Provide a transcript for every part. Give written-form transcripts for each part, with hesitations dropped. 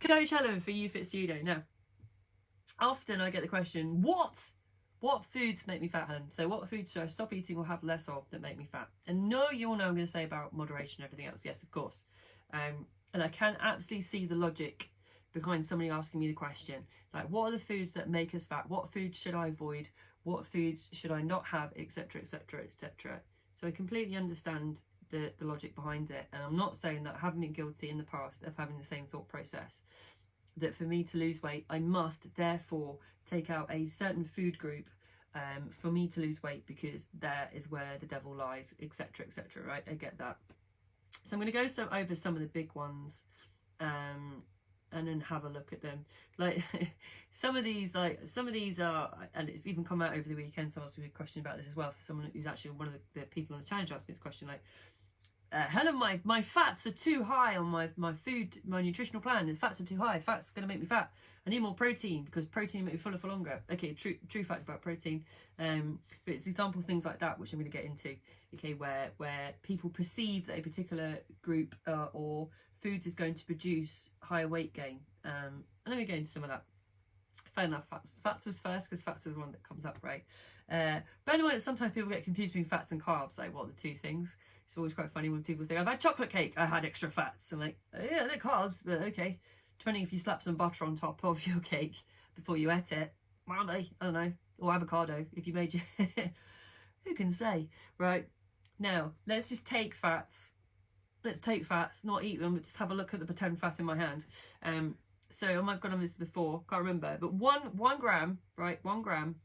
Coach Helen for YouFit Studio. Now, often I get the question, what foods make me fat, Helen? So what foods should I stop eating or have less of that make me fat? And no, you all know I'm going to say about moderation and everything else. Yes, of course. And I can absolutely see the logic behind somebody asking me the question, like, what are the foods that make us fat? What foods should I avoid? What foods should I not have, etc, etc, etc. So I completely understand the logic behind it, and I'm not saying that I haven't been guilty in the past of having the same thought process, that for me to lose weight I must therefore take out a certain food group for me to lose weight, because there is where the devil lies, etc, etc, right? I get that. So I'm going to go over some of the big ones and then have a look at them. Like some of these are, and it's even come out over the weekend, someone asked me a question about this as well, for someone who's actually one of the people on the challenge asked me this question, like, Helen, my fats are too high on my nutritional plan. The fats are too high. Fat's going to make me fat. I need more protein because protein will make me fuller for longer. Okay, true fact about protein. But it's example things like that which I'm going to get into. Okay, where people perceive that a particular group or foods is going to produce higher weight gain. And let me go into some of that. Fair enough. Fats was first because fats is the one that comes up, right? Bear in mind that sometimes people get confused between fats and carbs. Like, what are the two things? It's always quite funny when people think, I've had chocolate cake, I had extra fats. I'm like, yeah, they're carbs, but okay. Depending if you slap some butter on top of your cake before you ate it, might be, I don't know. Or avocado, if you made your... Who can say? Right, now, let's just take fats. Let's take fats, not eat them, but just have a look at the pretend fat in my hand. So I might have gone on this before, can't remember. But one gram, right, 1 gram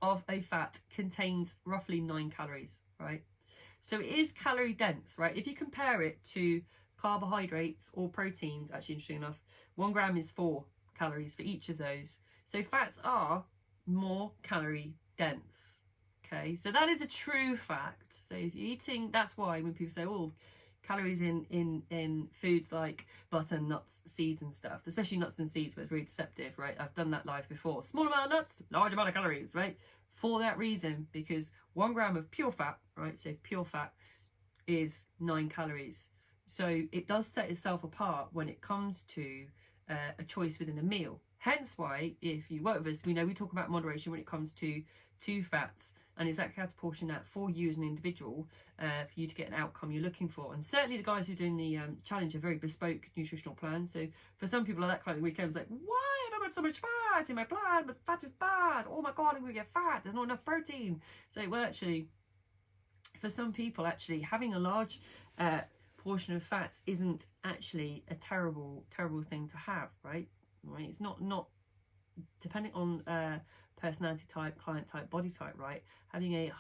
of a fat contains roughly 9 calories, right? So it is calorie dense, right? If you compare it to carbohydrates or proteins, actually, interesting enough, 1 gram is 4 calories for each of those. So fats are more calorie dense, okay? So that is a true fact. So if you're eating, that's why when people say, oh, calories in foods like butter, nuts, seeds and stuff, especially nuts and seeds, but it's really deceptive, right? I've done that live before. Small amount of nuts, large amount of calories, right? For that reason, because 1 gram of pure fat, right, so pure fat is 9 calories. So it does set itself apart when it comes to a choice within a meal. Hence why, if you work with us, we know we talk about moderation when it comes to fats and exactly how to portion that for you as an individual, for you to get an outcome you're looking for. And certainly the guys who are doing the challenge are very bespoke nutritional plans. So for some people like that kind of weekend, it's like, why have I got so much fat in my plan? But fat is bad. Oh my God, I'm going to get fat. There's not enough protein. So well, actually, for some people, actually having a large portion of fats isn't actually a terrible thing to have, right? It's not depending on personality type, client type, body type, right? Having a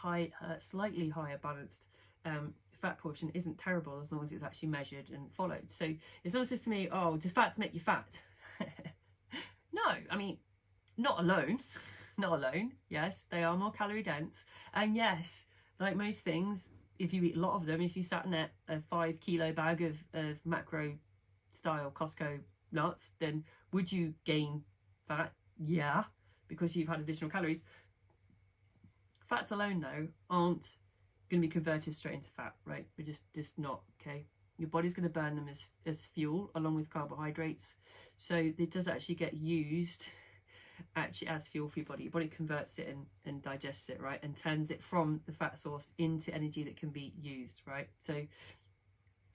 slightly higher balanced fat portion isn't terrible as long as it's actually measured and followed. So if someone says to me, oh, do fats make you fat? No, I mean, not alone. Yes, they are more calorie dense. And yes, like most things, if you eat a lot of them, if you sat in a 5 kilo bag of macro style Costco nuts, then would you gain fat? Yeah, because you've had additional calories. Fats alone though aren't going to be converted straight into fat, right? They're just not, okay? Your body's going to burn them as fuel along with carbohydrates. So it does actually get used actually as fuel for your body. Your body converts it and digests it, right? And turns it from the fat source into energy that can be used, right? So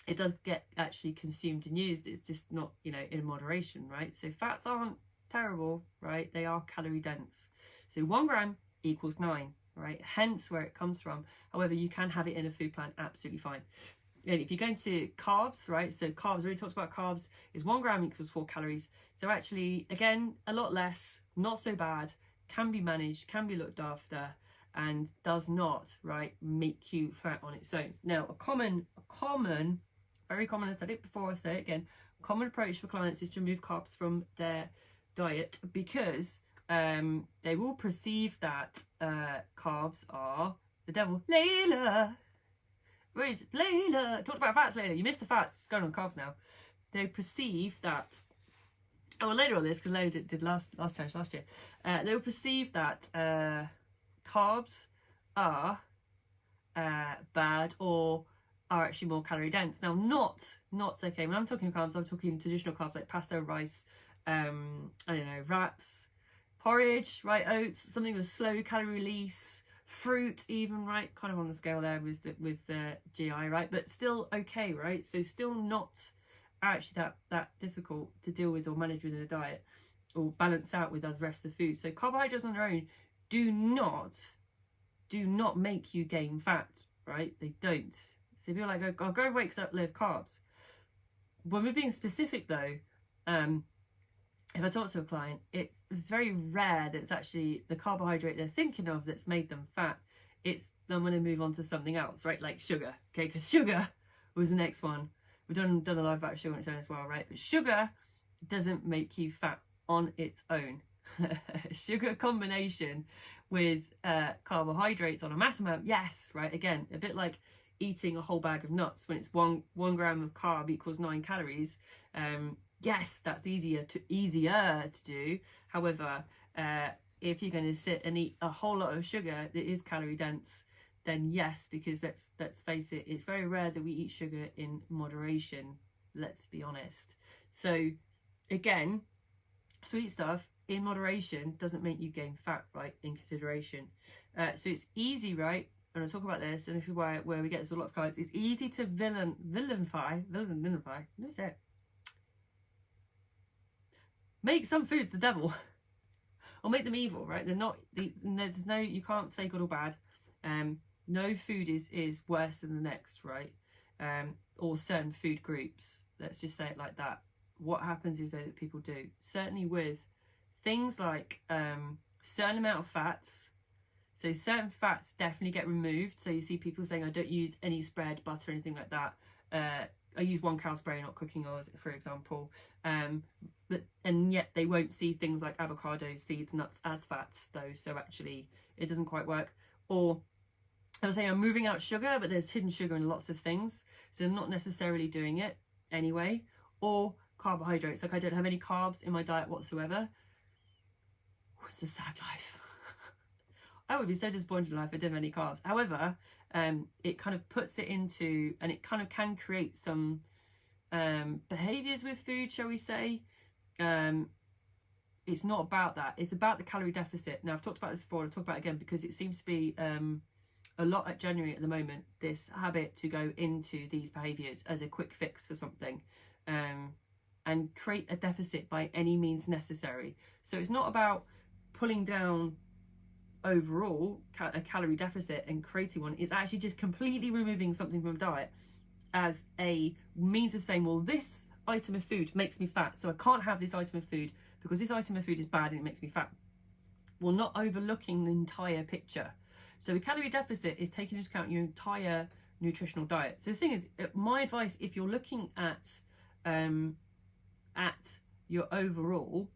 it does get actually consumed and used. It's just not, in moderation, right? So fats aren't terrible, right? They are calorie dense. So 1 gram equals 9, right? Hence where it comes from. However, you can have it in a food plan absolutely fine. And if you're going to carbs, right? So carbs, we already talked about carbs, is 1 gram equals 4 calories. So actually, again, a lot less, not so bad, can be managed, can be looked after, and does not, right, make you fat on its own. Now, a common, very common, I said it before, I say it again, common approach for clients is to remove carbs from their diet because they will perceive that carbs are the devil. Layla! Layla! Talked about fats, Layla. You missed the fats. It's going on carbs now. They perceive that... Oh, well, later on this, because Layla did last challenge last year. They will perceive that carbs are bad or are actually more calorie dense. Now, not okay. When I'm talking carbs, I'm talking traditional carbs like pasta, rice, I don't know, wraps, porridge, right, oats, something with slow calorie release, fruit, even, right, kind of on the scale there with the GI, right, but still okay, right? So still not actually that difficult to deal with or manage within a diet or balance out with the rest of the food. So carbohydrates on their own do not make you gain fat, right? They don't. So if you're like, I'll go away because I love carbs. When we're being specific though, if I talk to a client, it's very rare that it's actually the carbohydrate they're thinking of that's made them fat. It's then when they move on to something else, right? Like sugar, okay? Because sugar was the next one. We've done a live about sugar on its own as well, right? But sugar doesn't make you fat on its own. Sugar combination with carbohydrates on a mass amount, yes, right? Again, a bit like eating a whole bag of nuts when it's one gram of carb equals 9 calories. Yes, that's easier to do. However, if you're going to sit and eat a whole lot of sugar that is calorie dense, then yes, because let's face it, it's very rare that we eat sugar in moderation. Let's be honest. So again, sweet stuff in moderation doesn't make you gain fat, right? In consideration. So it's easy, right? And I'll talk about this, and this is where we get this a lot of clients. It's easy to vilify. Let me say it. Make some foods the devil, or make them evil, right? They're not. There's no. You can't say good or bad. No food is worse than the next, right? Or certain food groups. Let's just say it like that. What happens is that people do, certainly with things like certain amount of fats. So certain fats definitely get removed. So you see people saying, I don't use any spread, butter, anything like that. I use 1 cow spray, not cooking oils, for example. And yet they won't see things like avocados, seeds, nuts as fats, though. So actually, it doesn't quite work. Or I was saying I'm moving out sugar, but there's hidden sugar in lots of things. So I'm not necessarily doing it anyway. Or carbohydrates, like I don't have any carbs in my diet whatsoever. It's a sad life. I would be so disappointed in life if I didn't have any carbs. However, it kind of puts it into, and it kind of can create some behaviors with food, shall we say. It's not about that. It's about the calorie deficit. Now, I've talked about this before. I'll talk about it again because it seems to be a lot at January at the moment, this habit to go into these behaviors as a quick fix for something. And create a deficit by any means necessary. So it's not about pulling down overall a calorie deficit and creating one. It's actually just completely removing something from diet as a means of saying, well, this item of food makes me fat, so I can't have this item of food because this item of food is bad and it makes me fat. Well, not overlooking the entire picture. So a calorie deficit is taking into account your entire nutritional diet. So the thing is, my advice, if you're looking at your overall,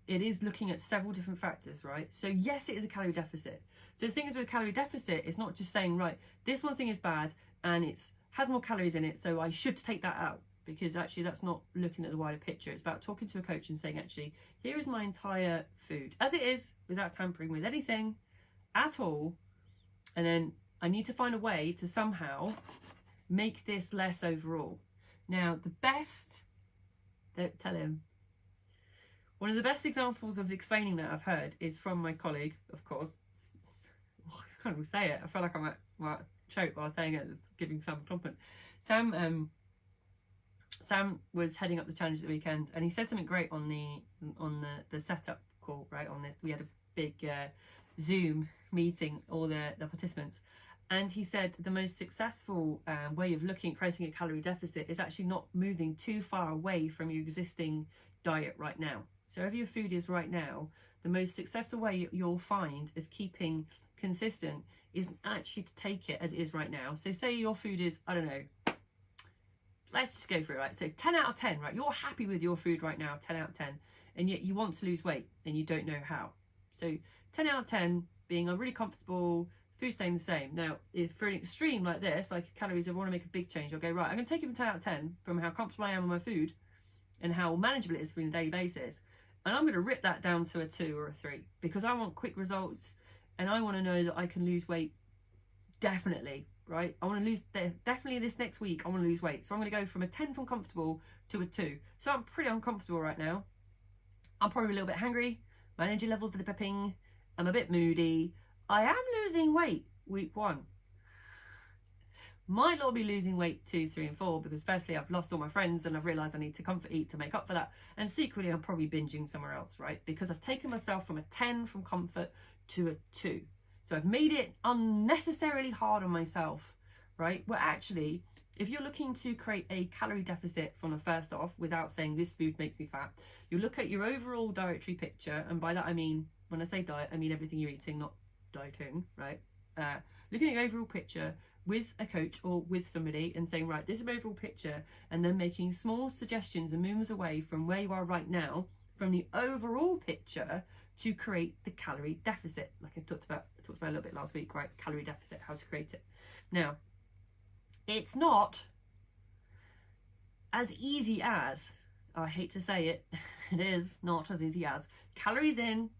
it is looking at several different factors, right? So yes, it is a calorie deficit. So the thing is with a calorie deficit, it's not just saying, right, this one thing is bad and it has more calories in it, so I should take that out, because actually that's not looking at the wider picture. It's about talking to a coach and saying, actually, here is my entire food as it is, without tampering with anything at all, and then I need to find a way to somehow make this less overall. Now, the best, don't tell him, one of the best examples of explaining that I've heard is from my colleague, of course. I can't even say it. I feel like I might choke while saying it, giving Sam a compliment. Sam was heading up the challenge at the weekend, and he said something great on the setup call, right? On this, we had a big Zoom meeting, all the participants, and he said the most successful way of looking at creating a calorie deficit is actually not moving too far away from your existing diet right now. So wherever your food is right now, the most successful way you'll find of keeping consistent is actually to take it as it is right now. So say your food is, I don't know, let's just go through it, right? So 10 out of 10, right? You're happy with your food right now, 10 out of 10, and yet you want to lose weight and you don't know how. So 10 out of 10 being I'm really comfortable, food staying the same. Now, if for an extreme like this, like calories, I want to make a big change, I'll go, right, I'm going to take it from 10 out of 10 from how comfortable I am with my food and how manageable it is for me on a daily basis. And I'm going to rip that down to a 2 or a 3 because I want quick results and I want to know that I can lose weight definitely right? I want to lose, definitely this next week, I want to lose weight. So I'm going to go from a 10 from comfortable to a 2. So I'm pretty uncomfortable right now. I'm probably a little bit hungry. My energy levels are dipping. I'm a bit moody. I am losing weight week 1. Might not be losing weight 2, 3 and 4 because firstly I've lost all my friends and I've realised I need to comfort eat to make up for that, and secretly I'm probably binging somewhere else, right? Because I've taken myself from a 10 from comfort to a 2. So I've made it unnecessarily hard on myself, right? Well, actually, if you're looking to create a calorie deficit from the first off without saying this food makes me fat, you look at your overall dietary picture, and by that I mean, when I say diet, I mean everything you're eating, not dieting, right? Looking at your overall picture with a coach or with somebody and saying, right, this is my overall picture, and then making small suggestions and moves away from where you are right now, from the overall picture, to create the calorie deficit, like I talked about a little bit last week, right? Calorie deficit, how to create it. Now, it's not as easy as, I hate to say it, it is not as easy as calories in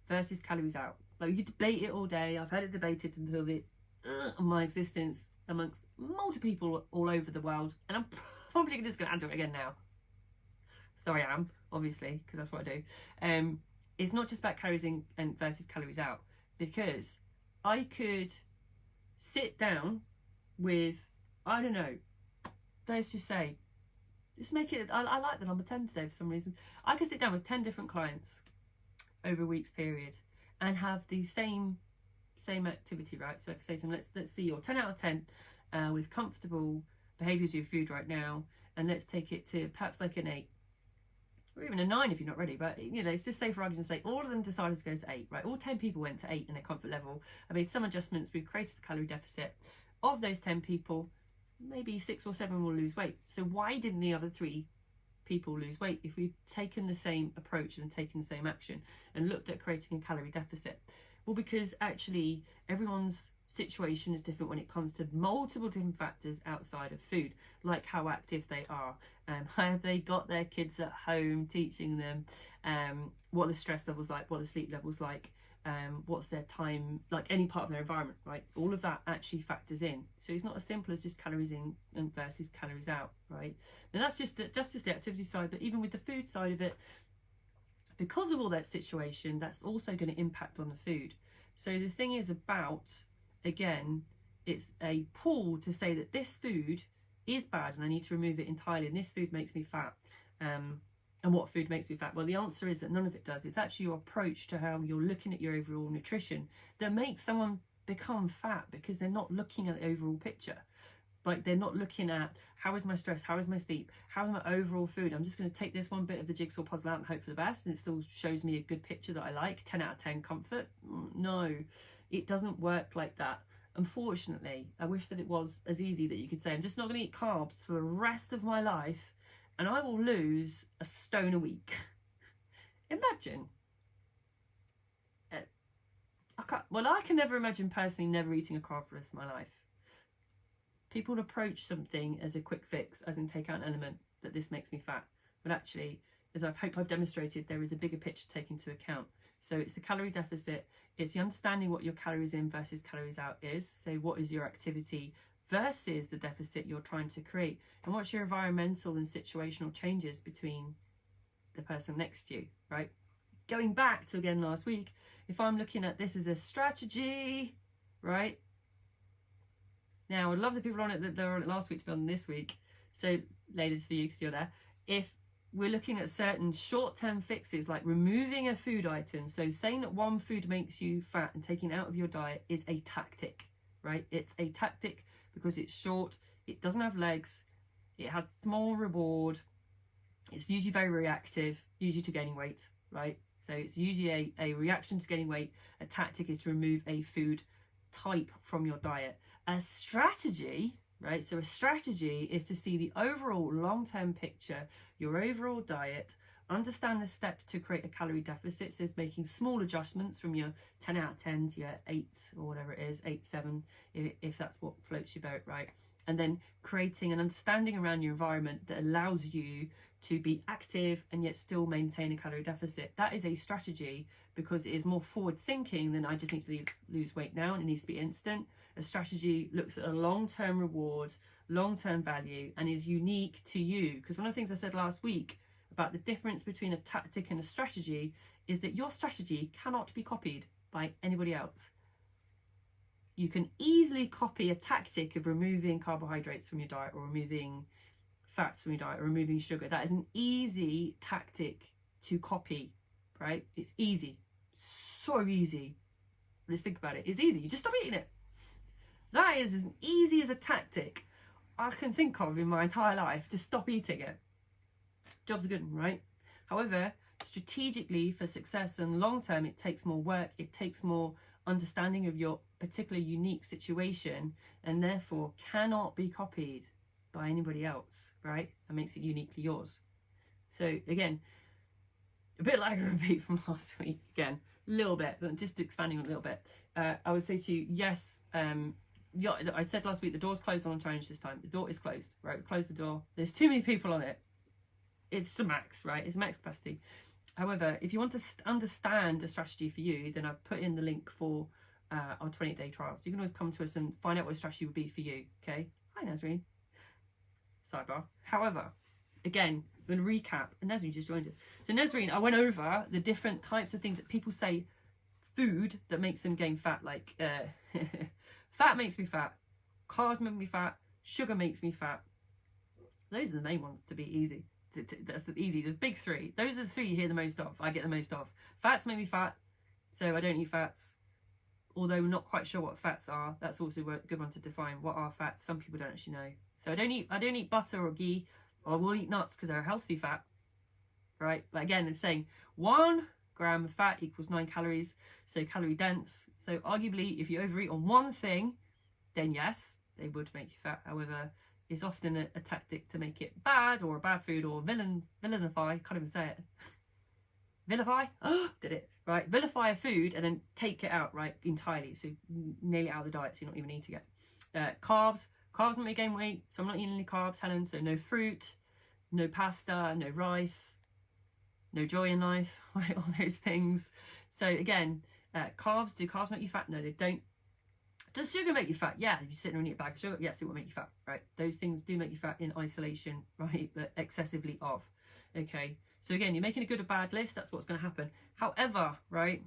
versus calories out. Like, you debate it all day. I've heard it debated until my existence amongst multiple people all over the world, and I'm probably just going to do it again now. So I am, obviously, because that's what I do. It's not just about calories in and versus calories out, because I could sit down with, I don't know, let's just say, just make it, I like the number 10 today for some reason. I could sit down with 10 different clients over a week's period and have the same activity, right? So I could say to them, let's see your 10 out of 10 with comfortable behaviours with food right now, and let's take it to perhaps like an 8 or even a 9 if you're not ready. But you know, let's just say for argument's sake, all of them decided to go to 8, right? All 10 people went to 8 in their comfort level. I made some adjustments, we've created the calorie deficit. Of those 10 people, maybe 6 or 7 will lose weight. So why didn't the other 3 people lose weight if we've taken the same approach and taken the same action and looked at creating a calorie deficit? Well, because actually everyone's situation is different when it comes to multiple different factors outside of food, like how active they are, have they got their kids at home teaching them, what the stress levels like, what the sleep levels like, what's their time, like any part of their environment, right? All of that actually factors in. So it's not as simple as just calories in and versus calories out, right? And that's just the activity side, but even with the food side of it, because of all that situation, that's also going to impact on the food. So the thing is about, again, it's a pull to say that this food is bad and I need to remove it entirely, and this food makes me fat. And what food makes me fat? Well, the answer is that none of it does. It's actually your approach to how you're looking at your overall nutrition that makes someone become fat, because they're not looking at the overall picture. Like, they're not looking at, how is my stress, how is my sleep, how is my overall food? I'm just going to take this one bit of the jigsaw puzzle out and hope for the best, and it still shows me a good picture that I like, 10 out of 10 comfort. No, it doesn't work like that. Unfortunately, I wish that it was as easy that you could say, I'm just not going to eat carbs for the rest of my life and I will lose a stone a week. Imagine. I can never imagine personally never eating a carb for the rest of my life. People approach something as a quick fix, as in take out an element that this makes me fat. But actually, as I hope I've demonstrated, there is a bigger picture to take into account. So it's the calorie deficit, it's the understanding what your calories in versus calories out is. So what is your activity versus the deficit you're trying to create? And what's your environmental and situational changes between the person next to you, right? Going back to again last week, if I'm looking at this as a strategy, right? Now, I'd love the people on it that they were on it last week to be on this week. So, ladies, for you, because you're there. If we're looking at certain short-term fixes, like removing a food item, so saying that one food makes you fat and taking it out of your diet is a tactic, right? It's a tactic because it's short, it doesn't have legs, it has small reward, it's usually very reactive, usually to gaining weight, right? So it's usually a reaction to gaining weight. A tactic is to remove a food type from your diet. A strategy, right? So a strategy is to see the overall long-term picture, your overall diet, understand the steps to create a calorie deficit. So it's making small adjustments from your 10 out of 10 to your 8 or whatever it is, 8, 7, if that's what floats your boat, right? And then creating an understanding around your environment that allows you to be active and yet still maintain a calorie deficit. That is a strategy because it is more forward thinking than I just need to lose weight now and it needs to be instant. A strategy looks at a long-term reward, long-term value, and is unique to you. Because one of the things I said last week about the difference between a tactic and a strategy is that your strategy cannot be copied by anybody else. You can easily copy a tactic of removing carbohydrates from your diet or removing fats from your diet or removing sugar. That is an easy tactic to copy, right? It's easy, so easy. Let's think about it. It's easy. You just stop eating it. That is as easy as a tactic I can think of in my entire life. Just stop eating it. Job's a good one, right? However, strategically for success and long term, it takes more work. It takes more understanding of your particular unique situation and therefore cannot be copied by anybody else, right? That makes it uniquely yours. So again, a bit like a repeat from last week again, a little bit, but just expanding a little bit. I would say to you, yes, yeah, I said last week the door's closed on a challenge this time. The door is closed, right? We close the door. There's too many people on it. It's the max, right? It's max capacity. However, if you want to understand a strategy for you, then I've put in the link for our 28-day trial. So you can always come to us and find out what a strategy would be for you, okay? Hi, Nazreen. Sidebar. However, again, I'm going to recap. And Nazreen just joined us. So Nazreen, I went over the different types of things that people say food that makes them gain fat, like fat makes me fat, carbs make me fat, sugar makes me fat. Those are the main ones to be easy. That's the easy, the big three. Those are the three you hear the most of. I get the most of. Fats make me fat, so I don't eat fats. Although we're not quite sure what fats are, that's also a good one to define. What are fats? Some people don't actually know. So I don't eat butter or ghee, or I will eat nuts because they're a healthy fat, right? But again, it's saying 1 gram of fat equals 9 calories, so calorie dense. So arguably, if you overeat on one thing, then yes, they would make you fat. However, it's often a tactic to make it bad or a bad food or vilify, can't even say it. Vilify? Oh, did it. Right, vilify a food and then take it out, right, entirely. So nail it out of the diet so you're not even eating it. Carbs make me gain weight, so I'm not eating any carbs, Helen. So no fruit, no pasta, no rice, no joy in life, right, all those things. So again, carbs, do carbs make you fat? No, they don't. Does sugar make you fat? Yeah, if you sit there and eat a bag of sugar, yes, it will make you fat, right? Those things do make you fat in isolation, right? But excessively of, okay? So again, you're making a good or bad list, that's what's going to happen. However, right?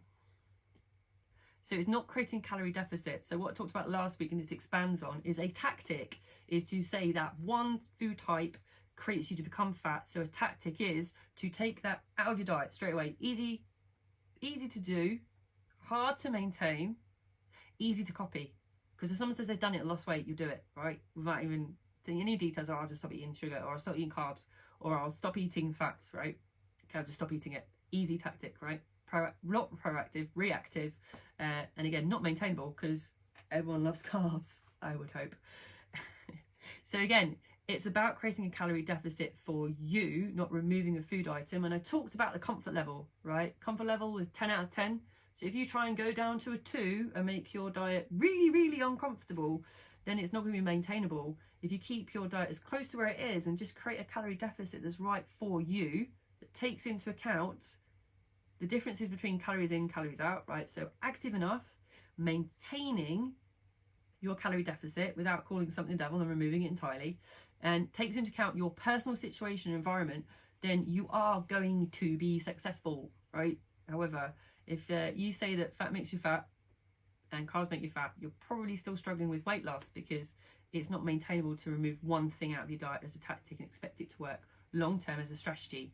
So it's not creating calorie deficit. So what I talked about last week and it expands on is a tactic is to say that one food type creates you to become fat. So a tactic is to take that out of your diet straight away. Easy to do, hard to maintain, easy to copy. Because if someone says they've done it and lost weight, you do it, right? Without even thinking any details, or I'll just stop eating sugar, or I'll stop eating carbs, or I'll stop eating fats, right? Okay, I'll just stop eating it. Easy tactic, right? Not proactive, reactive, and again, not maintainable because everyone loves carbs, I would hope. So again, it's about creating a calorie deficit for you, not removing a food item. And I talked about the comfort level, right? Comfort level is 10 out of 10. So if you try and go down to a 2 and make your diet really, really uncomfortable, then it's not going to be maintainable. If you keep your diet as close to where it is and just create a calorie deficit that's right for you, that takes into account the differences between calories in, calories out, right? So active enough, maintaining your calorie deficit without calling something the devil and removing it entirely, and takes into account your personal situation and environment, then you are going to be successful, right? However, if you say that fat makes you fat and carbs make you fat, you're probably still struggling with weight loss because it's not maintainable to remove one thing out of your diet as a tactic and expect it to work long term as a strategy,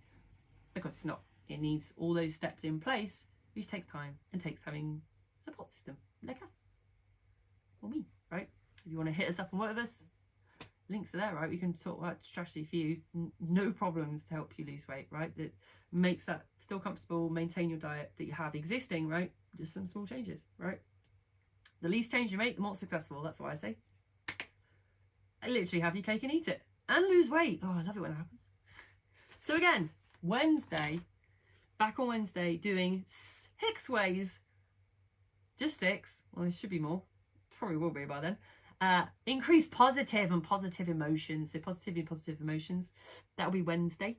because it's not. It needs all those steps in place, which takes time and takes having a support system like us or me, right? If you want to hit us up and work with us, links are there, right? We can talk about strategy for you, no problems to help you lose weight, right? That makes that still comfortable, maintain your diet that you have existing, right? Just some small changes, right? The least change you make, the more successful. That's what I say. I literally have your cake and eat it and lose weight. Oh, I love it when it happens. So again, Wednesday, back on Wednesday, doing 6 ways, just 6. Well, there should be more. Probably will be by then. Increase positive and positive emotions. So positive and positive emotions. That'll be Wednesday.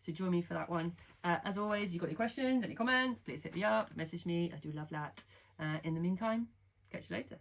So join me for that one. As always, you've got any questions, any comments, please hit me up, message me. I do love that. In the meantime, catch you later.